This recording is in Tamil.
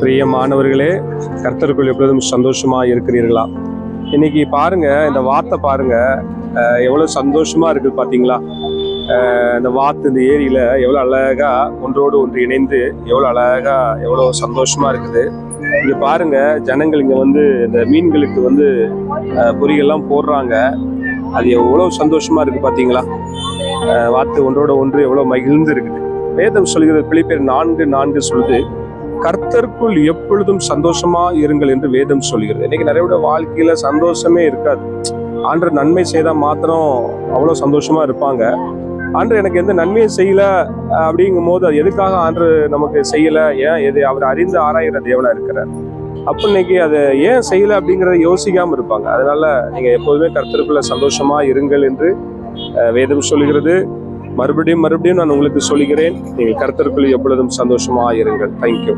பிரியமானவர்களே, கர்த்தருக்குள் எப்பொழுதும் சந்தோஷமா இருக்கிறீர்களா? இன்னைக்கு பாருங்க, இந்த வார்த்தை பாருங்க, எவ்வளவு சந்தோஷமா இருக்குது பாத்தீங்களா? இந்த வாத்து இந்த ஏரியில எவ்வளவு அழகா ஒன்றோடு ஒன்று இணைந்து எவ்வளவு அழகா எவ்வளவு சந்தோஷமா இருக்குது. இங்க பாருங்க, ஜனங்கள் இங்க வந்து இந்த மீன்களுக்கு வந்து பொறிகள்லாம் போடுறாங்க. அது எவ்வளவு சந்தோஷமா இருக்கு பாத்தீங்களா? வாத்து ஒன்றோட ஒன்று எவ்வளவு மகிழ்ந்து இருக்குது. வேதம் சொல்கிறது, பிலிப்பியர் 4:4 சொல்லுது, கர்த்தருக்குள் எப்பொழுதும் சந்தோஷமா இருங்கள் என்று வேதம் சொல்கிறது. இன்னைக்கு நிறைய வாழ்க்கையில சந்தோஷமே இருக்காது. ஆண்டவர் நன்மை செய்தா மாத்திரம் அவ்வளவு சந்தோஷமா இருப்பாங்க. ஆண்டவர் எனக்கு எந்த நன்மையை செய்யல அப்படிங்கும் போது அது எதுக்காக ஆண்டவர் நமக்கு செய்யல, ஏன் எது அவர் அறிந்து ஆராயிற தேவனா இருக்கிறார். அப்ப இன்னைக்கு அதை ஏன் செய்யல அப்படிங்கிறத யோசிக்காம இருப்பாங்க. அதனால நீங்க எப்போதுமே கர்த்தருக்குள்ள சந்தோஷமா இருங்கள் என்று வேதம் சொல்கிறது. மறுபடியும் நான் உங்களுக்கு சொல்கிறேன், நீங்கள் கர்த்தருக்குள் எப்பொழுதும் சந்தோஷமா இருங்கள். தேங்க்யூ.